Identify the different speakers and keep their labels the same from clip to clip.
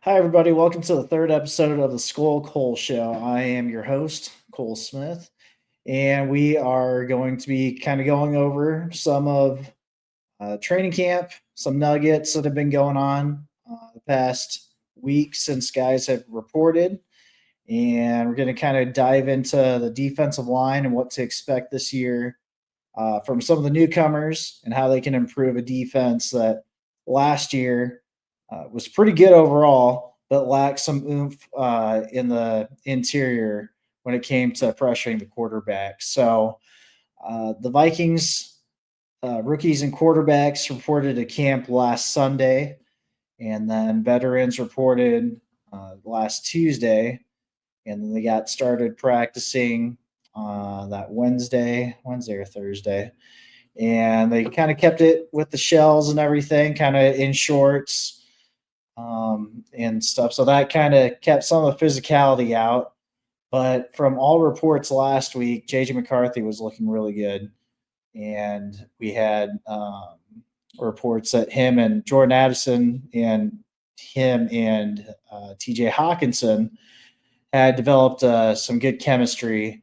Speaker 1: Hi, everybody. Welcome to the third episode of the Skull Cole Show. I am your host, Cole Smith, and we are going to be kind of going over some of training camp, some nuggets that have been going on the past week since guys have reported. And we're going to kind of dive into the defensive line and what to expect this year from some of the newcomers and how they can improve a defense that last year was pretty good overall, but lacked some oomph in the interior when it came to pressuring the quarterback. So the Vikings rookies and quarterbacks reported to camp last Sunday, and then veterans reported last Tuesday, and then they got started practicing that Wednesday or Thursday, and they kind of kept it with the shells and everything, kind of in shorts and stuff. So that kind of kept some of the physicality out. But from all reports last week, JJ McCarthy was looking really good, and we had reports that him and Jordan Addison and him and TJ Hawkinson had developed some good chemistry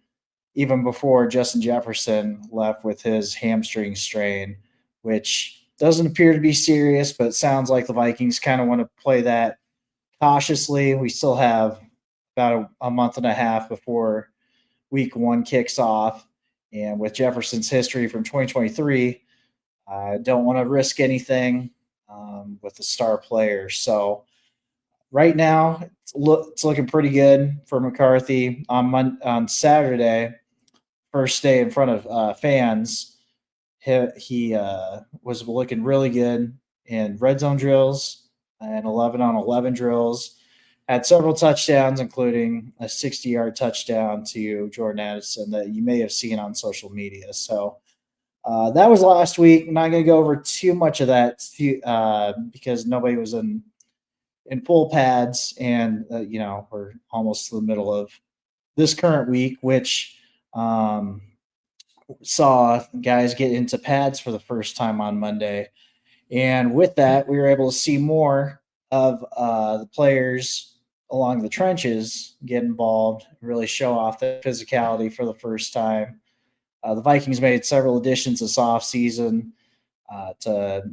Speaker 1: even before Justin Jefferson left with his hamstring strain, which doesn't appear to be serious, but sounds like the Vikings kind of want to play that cautiously. We still have about a month and a half before week one kicks off. And with Jefferson's history from 2023, I don't want to risk anything with the star player. So right now, it's looking pretty good for McCarthy on Saturday, first day in front of fans. He was looking really good in red zone drills and 11 on 11 drills. Had several touchdowns, including a 60-yard touchdown to Jordan Addison that you may have seen on social media. So that was last week. I'm not going to go over too much of that because nobody was in full pads, and we're almost to the middle of this current week, which saw guys get into pads for the first time on Monday. And with that, we were able to see more of the players along the trenches get involved, really show off the physicality for the first time. The Vikings made several additions this offseason to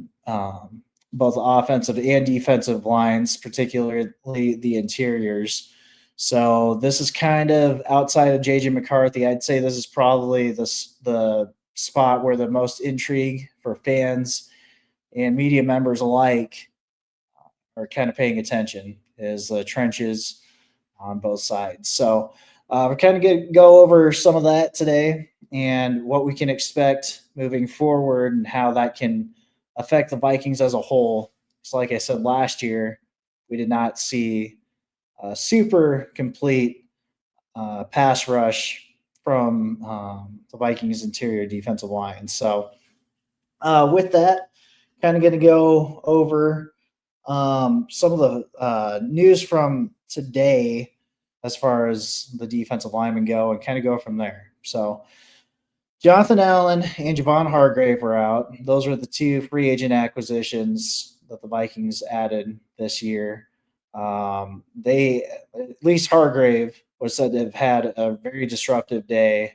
Speaker 1: both offensive and defensive lines, particularly the interiors. So this is kind of outside of JJ McCarthy. I'd say this is probably the spot where the most intrigue for fans and media members alike are kind of paying attention is the trenches on both sides. So we're kind of going to go over some of that today and what we can expect moving forward and how that can affect the Vikings as a whole. So like I said last year, we did not see a super complete pass rush from the Vikings interior defensive line. So with that, kind of going to go over some of the news from today as far as the defensive linemen go and kind of go from there. So Jonathan Allen and Javon Hargrave were out. Those are the two free agent acquisitions that the Vikings added this year. They, at least Hargrave, was said to have had a very disruptive day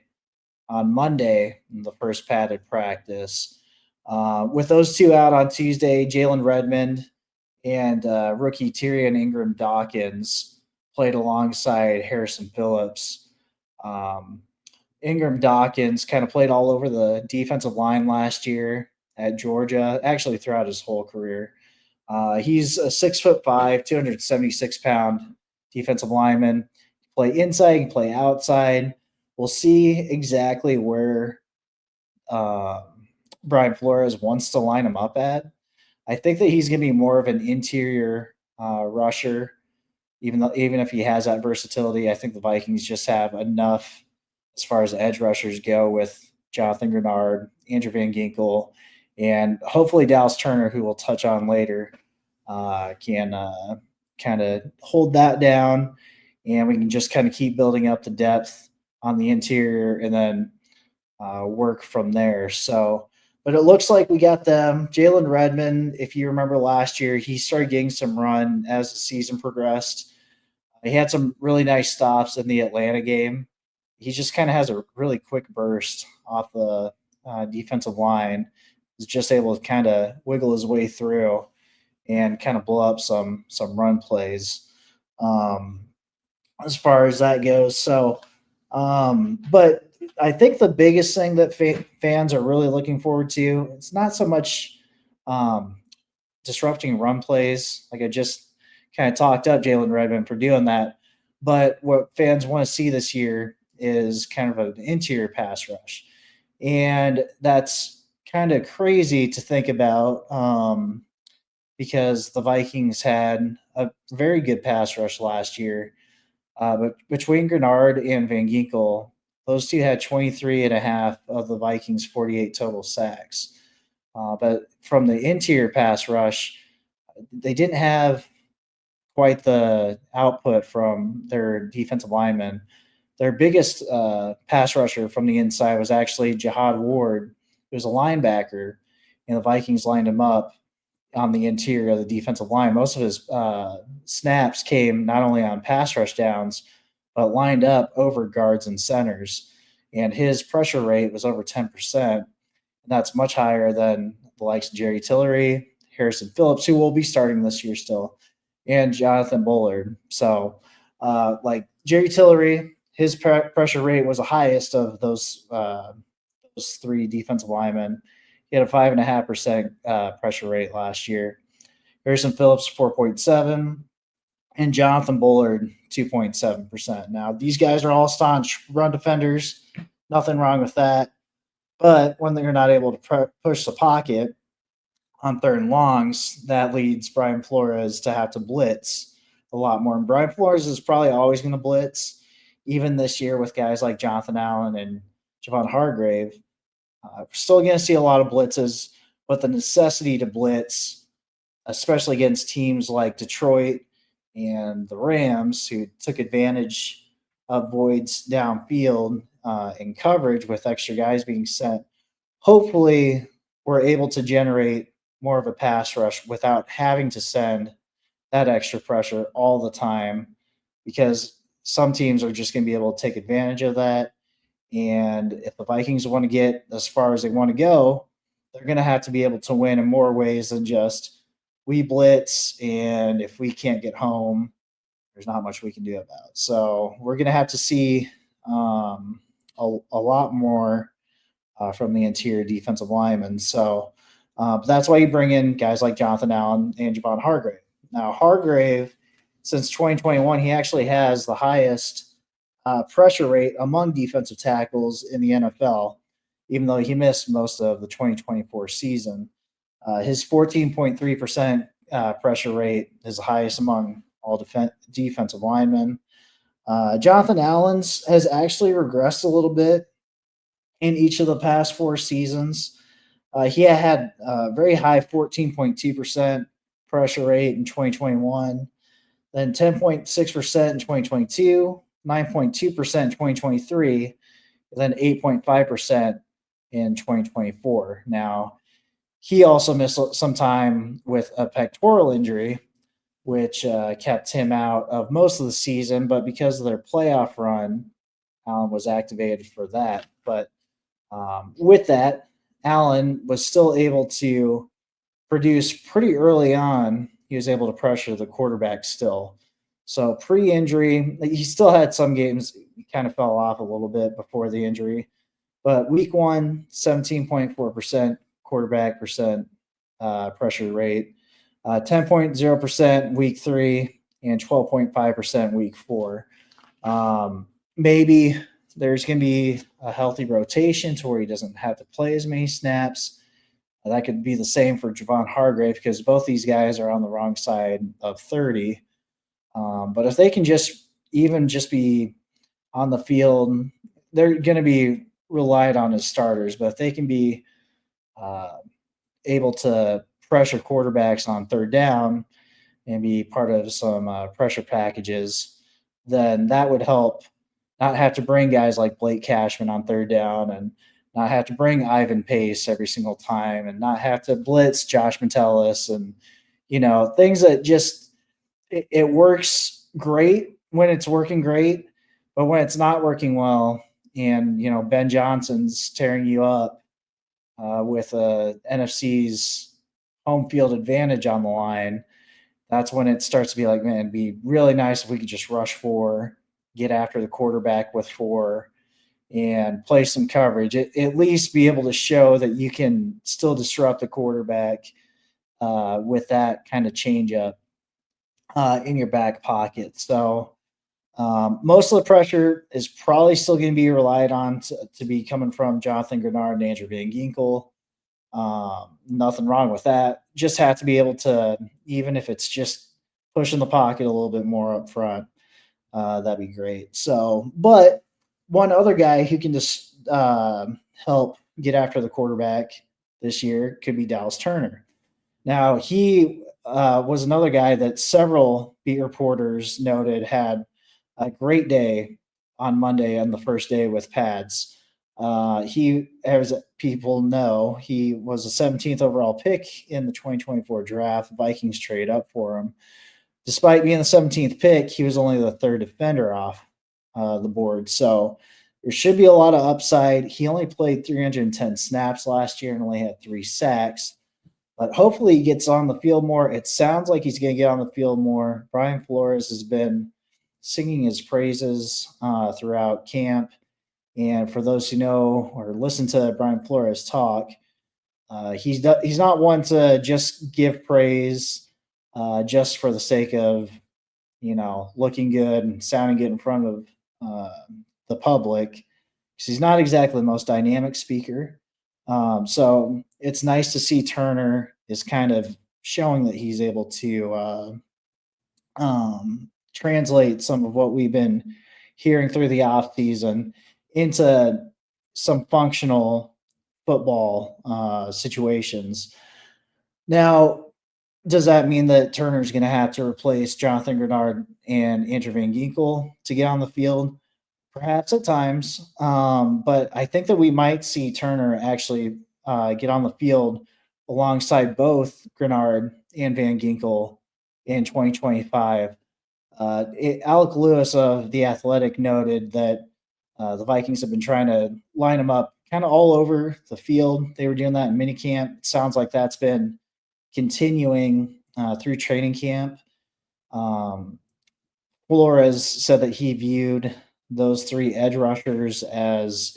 Speaker 1: on Monday in the first padded practice. With those two out on Tuesday, Jalen Redmond and rookie Tyrion Ingram Dawkins played alongside Harrison Phillips. Ingram Dawkins kind of played all over the defensive line last year at Georgia, actually throughout his whole career. He's a 6'5", 276-pound defensive lineman. Play inside, can play outside. We'll see exactly where Brian Flores wants to line him up at. I think that he's going to be more of an interior rusher, even if he has that versatility. I think the Vikings just have enough as far as edge rushers go with Jonathan Grenard, Andrew Van Ginkel, and hopefully Dallas Turner, who we'll touch on later, can kind of hold that down, and we can just kind of keep building up the depth on the interior and then work from there. So, But it looks like we got them. Jalen Redmond, if you remember last year, he started getting some run as the season progressed. He had some really nice stops in the Atlanta game. He just kind of has a really quick burst off the defensive line. He's just able to kind of wiggle his way through and kind of blow up some run plays. Um, as far as that goes. But I think the biggest thing that fans are really looking forward to, it's not so much um, disrupting run plays. Like I just kind of talked up Jalen Redmond for doing that. But what fans want to see this year is kind of an interior pass rush. And that's kind of crazy to think about because the Vikings had a very good pass rush last year. But between Grenard and Van Ginkel, those two had 23 and a half of the Vikings' 48 total sacks. But from the interior pass rush, they didn't have quite the output from their defensive linemen. Their biggest pass rusher from the inside was actually Jihad Ward, who was a linebacker, and the Vikings lined him up on the interior of the defensive line. Most of his snaps came not only on pass rush downs, but lined up over guards and centers. And his pressure rate was over 10%. And that's much higher than the likes of Jerry Tillery, Harrison Phillips, who will be starting this year still, and Jonathan Bullard. So, like Jerry Tillery, his pressure rate was the highest of those three defensive linemen. He had a 5.5% pressure rate last year. Harrison Phillips 4.7, and Jonathan Bullard 2.7%. Now these guys are all staunch run defenders. Nothing wrong with that. But when they're not able to push the pocket on third and longs, that leads Brian Flores to have to blitz a lot more. And Brian Flores is probably always going to blitz, even this year with guys like Jonathan Allen and Javon Hargrave. We're still going to see a lot of blitzes, but the necessity to blitz, especially against teams like Detroit and the Rams, who took advantage of voids downfield in coverage with extra guys being sent, hopefully we're able to generate more of a pass rush without having to send that extra pressure all the time because some teams are just going to be able to take advantage of that. And if the Vikings want to get as far as they want to go, they're going to have to be able to win in more ways than just we blitz. And if we can't get home, there's not much we can do about it. So we're going to have to see a lot more from the interior defensive linemen. So that's why you bring in guys like Jonathan Allen and Javon Hargrave. Now, Hargrave, since 2021, he actually has the highest pressure rate among defensive tackles in the NFL, even though he missed most of the 2024 season. His 14.3% pressure rate is the highest among all defensive linemen. Jonathan Allen's has actually regressed a little bit in each of the past four seasons. He had a very high 14.2% pressure rate in 2021, then 10.6% in 2022, 9.2% in 2023, and then 8.5% in 2024. Now, he also missed some time with a pectoral injury, which kept him out of most of the season. But because of their playoff run, Allen was activated for that. But with that, Allen was still able to produce pretty early on. He was able to pressure the quarterback still. So pre-injury, he still had some games he kind of fell off a little bit before the injury. But week one, 17.4% quarterback percent pressure rate, 10.0% week three, and 12.5% week four. Maybe there's going to be a healthy rotation to where he doesn't have to play as many snaps. That could be the same for Javon Hargrave because both these guys are on the wrong side of 30. But if they can just be on the field, they're going to be relied on as starters. But if they can be able to pressure quarterbacks on third down and be part of some pressure packages, then that would help not have to bring guys like Blake Cashman on third down and not have to bring Ivan Pace every single time, and not have to blitz Josh Metellus, and things that just it works great when it's working great, but when it's not working well, and Ben Johnson's tearing you up with a NFC's home field advantage on the line, that's when it starts to be like, man, it'd be really nice if we could just rush four, get after the quarterback with four, and play some coverage. At least be able to show that you can still disrupt the quarterback with that kind of changeup in your back pocket. So most of the pressure is probably still going to be relied on to be coming from Jonathan Grenard and Andrew Van Ginkel. Nothing wrong with that. Just have to be able to, even if it's just pushing the pocket a little bit more up front, that'd be great. So, but one other guy who can just help get after the quarterback this year could be Dallas Turner. Now, he was another guy that several beat reporters noted had a great day on Monday on the first day with pads. He, as people know, he was a 17th overall pick in the 2024 draft. Vikings trade up for him. Despite being the 17th pick, he was only the third defender off the board. So there should be a lot of upside. He only played 310 snaps last year and only had 3 sacks. But hopefully he gets on the field more. It sounds like he's going to get on the field more. Brian Flores has been singing his praises throughout camp. And for those who know or listen to Brian Flores talk, he's not one to just give praise just for the sake of looking good and sounding good in front of the public, because he's not exactly the most dynamic speaker. So it's nice to see Turner is kind of showing that he's able to translate some of what we've been hearing through the offseason into some functional football situations. Now, does that mean that Turner's going to have to replace Jonathan Grenard and Andrew Van Ginkel to get on the field? Perhaps at times, but I think that we might see Turner actually get on the field alongside both Grenard and Van Ginkel in 2025. Alec Lewis of The Athletic noted that the Vikings have been trying to line him up kind of all over the field. They were doing that in minicamp. It sounds like that's been continuing through training camp. Flores said that he viewed those 3 edge rushers as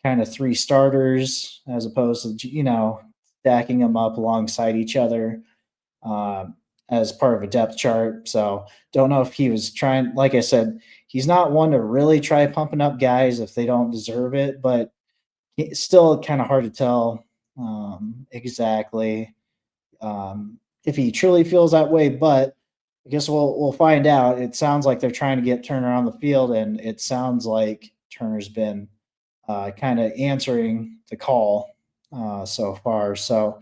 Speaker 1: kind of 3 starters, as opposed to stacking them up alongside each other as part of a depth chart. So don't know if he was trying. Like I said, he's not one to really try pumping up guys if they don't deserve it, but it's still kind of hard to tell exactly if he truly feels that way. But I guess we'll find out. It sounds like they're trying to get Turner on the field, and it sounds like Turner's been kind of answering the call so far. So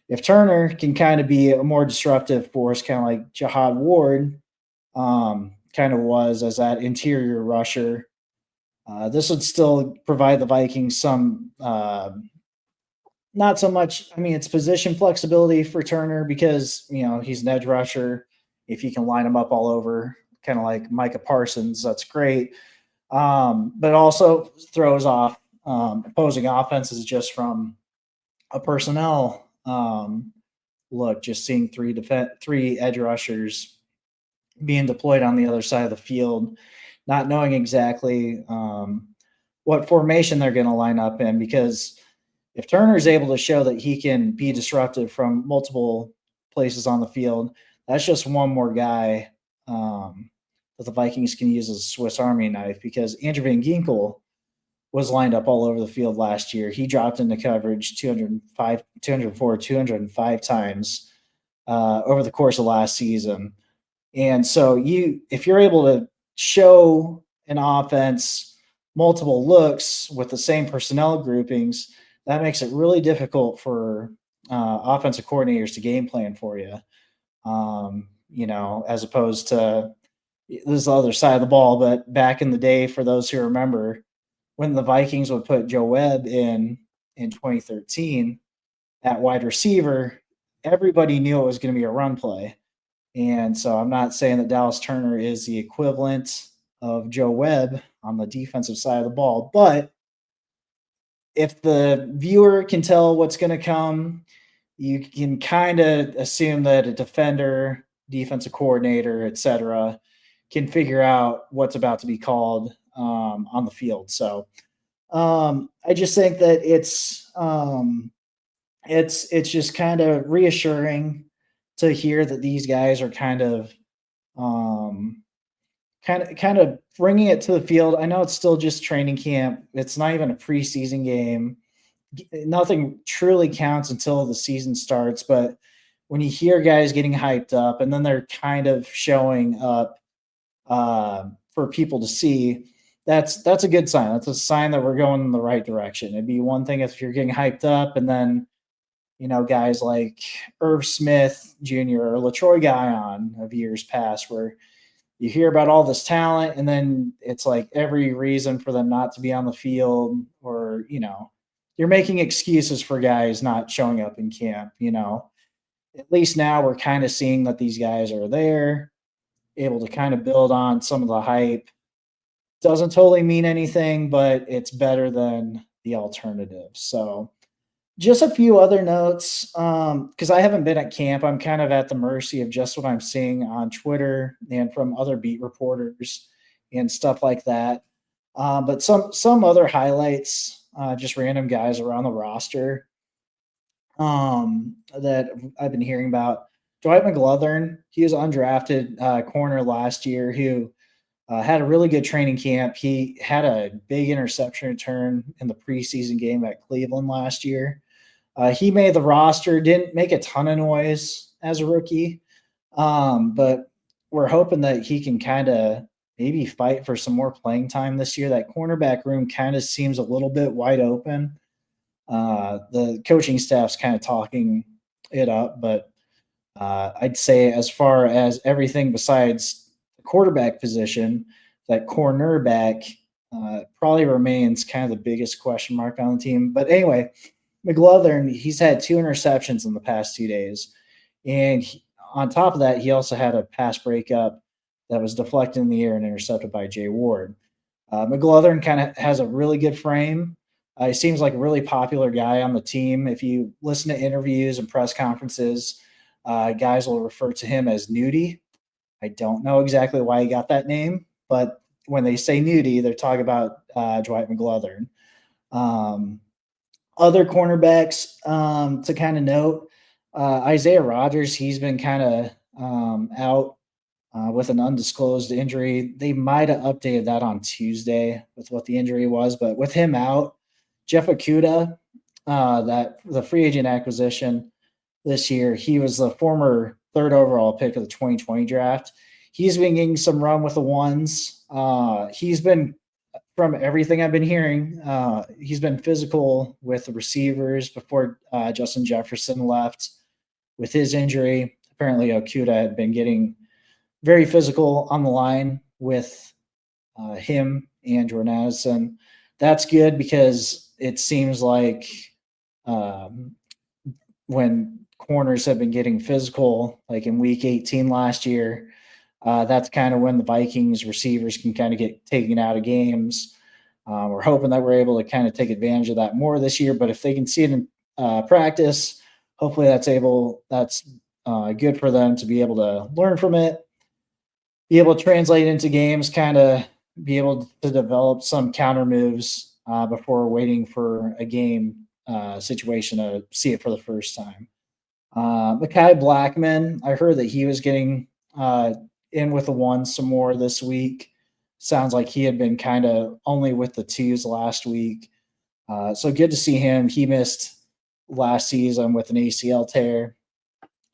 Speaker 1: if Turner can kind of be a more disruptive force, kind of like Jihad Ward kind of was as that interior rusher, this would still provide the Vikings some not so much. I mean, it's position flexibility for Turner because he's an edge rusher. If you can line him up all over, kind of like Micah Parsons, that's great. But also throws off opposing offenses just from a personnel look. Just seeing 3 edge rushers being deployed on the other side of the field, not knowing exactly what formation they're going to line up in, because if Turner is able to show that he can be disruptive from multiple places on the field, that's just one more guy that the Vikings can use as a Swiss Army knife, because Andrew Van Ginkel was lined up all over the field last year. He dropped into coverage 205 times over the course of last season. And so if you're able to show an offense multiple looks with the same personnel groupings, that makes it really difficult for offensive coordinators to game plan for you. As opposed to this is the other side of the ball. But back in the day, for those who remember, when the Vikings would put Joe Webb in in 2013 at wide receiver, everybody knew it was going to be a run play. And so I'm not saying that Dallas Turner is the equivalent of Joe Webb on the defensive side of the ball, but if the viewer can tell what's going to come, you can kind of assume that a defender, defensive coordinator, etc., can figure out what's about to be called on the field. So I just think that it's just kind of reassuring to hear that these guys are um, kind of bringing it to the field. I know it's still just training camp. It's not even a preseason game. Nothing truly counts until the season starts. But when you hear guys getting hyped up and then they're kind of showing up for people to see, that's a good sign. That's a sign that we're going in the right direction. It'd be one thing if you're getting hyped up and then guys like Irv Smith Jr. or LaTroy Guion of years past, where you hear about all this talent and then it's like every reason for them not to be on the field, or you're making excuses for guys not showing up in camp. At least now we're kind of seeing that these guys are there, able to kind of build on some of the hype. Doesn't totally mean anything, but it's better than the alternative. So just a few other notes, because I haven't been at camp. I'm kind of at the mercy of just what I'm seeing on Twitter and from other beat reporters and stuff like that. But some other highlights, just random guys around the roster that I've been hearing about. Dwight McGlothern, he was undrafted corner last year who had a really good training camp. He had a big interception return in the preseason game at Cleveland last year. He made the roster, didn't make a ton of noise as a rookie, but we're hoping that he can kind of maybe fight for some more playing time this year. That cornerback room kind of seems a little bit wide open. The coaching staff's kind of talking it up, but I'd say as far as everything besides the quarterback position, that cornerback probably remains kind of the biggest question mark on the team. But anyway, McGlothern, he's had 2 interceptions in the past 2 days. And on top of that, he also had a pass breakup that was deflected in the air and intercepted by Jay Ward. McGlothern kind of has a really good frame. He seems like a really popular guy on the team. If you listen to interviews and press conferences, guys will refer to him as Nudie. I don't know exactly why he got that name, but when they say Nudie, they're talking about Dwight McGlothern. Other cornerbacks to kind of note, Isaiah Rodgers, he's been kind of out with an undisclosed injury. They might have updated that on Tuesday with what the injury was, but with him out, Jeff Okudah, that the free agent acquisition this year, he was the former 3rd overall pick of the 2020 draft. He's been getting some run with the ones. He's been, from everything I've been hearing, he's been physical with the receivers before Justin Jefferson left with his injury. Apparently, Okudah had been getting very physical on the line with him and Jordan Addison. That's good because it seems like when corners have been getting physical, like in week 18 last year, that's kind of when the Vikings receivers can kind of get taken out of games. We're hoping that we're able to kind of take advantage of that more this year, but if they can see it in practice, hopefully that's good for them to be able to learn from it, be able to translate into games, kind of be able to develop some counter moves before waiting for a game situation to see it for the first time. Mekhi Blackman, I heard that he was getting in with the ones some more this week. Sounds like he had been kind of only with the 2s last week. So good to see him. He missed last season with an ACL tear.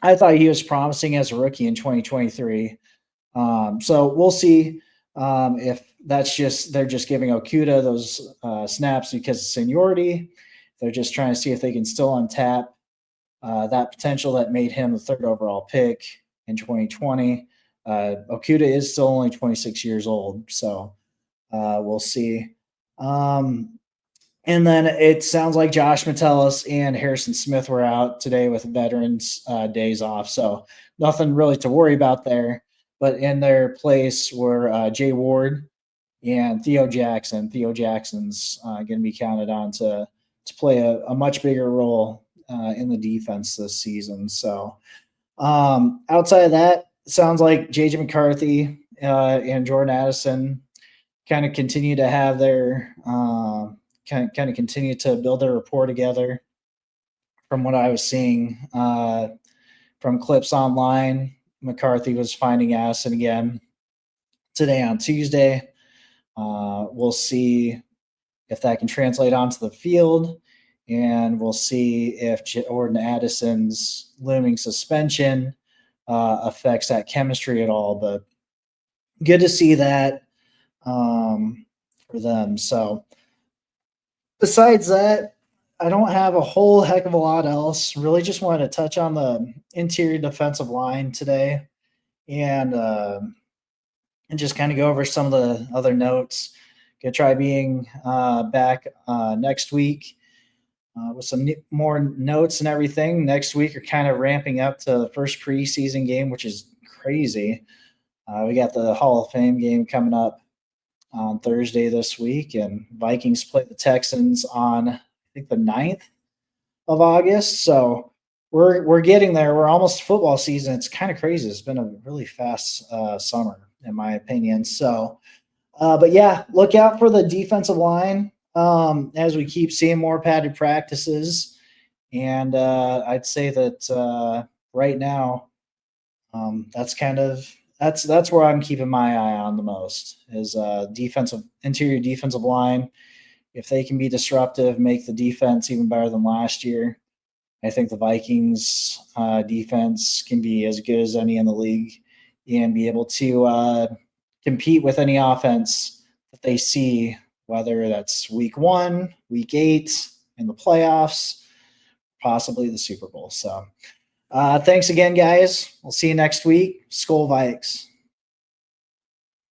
Speaker 1: I thought he was promising as a rookie in 2023. So we'll see if they're just giving Okudah those snaps because of seniority. They're just trying to see if they can still untap that potential that made him the 3rd overall pick in 2020. Okudah is still only 26 years old, so we'll see. And And then it sounds like Josh Metellus and Harrison Smith were out today with veterans days off. So nothing really to worry about there. But in their place were Jay Ward and Theo Jackson. Theo Jackson's going to be counted on to play a much bigger role in the defense this season. So outside of that, it sounds like JJ McCarthy and Jordan Addison kind of continue to have their kind of continue to build their rapport together. From what I was seeing from clips online, McCarthy was finding Addison again today on Tuesday. We'll see if that can translate onto the field, and we'll see if Jordan Addison's looming suspension affects that chemistry at all. But good to see that for them. So besides that, I don't have a whole heck of a lot else. Really just wanted to touch on the interior defensive line today and just kind of go over some of the other notes. Gonna try being back next week with some more notes and everything. Next week are kind of ramping up to the first preseason game, which is crazy. We got the Hall of Fame game coming up on Thursday this week, and Vikings play the Texans on I think the 9th of August. So we're getting there. We're almost football season. It's kind of crazy. It's been a really fast summer, in my opinion. So, but yeah, look out for the defensive line as we keep seeing more padded practices. And I'd say that right now, that's where I'm keeping my eye on the most is interior defensive line. If they can be disruptive, make the defense even better than last year, I think the Vikings defense can be as good as any in the league and be able to compete with any offense that they see, whether that's week 1, week 8, in the playoffs, possibly the Super Bowl. So thanks again, guys. We'll see you next week. Skol Vikes.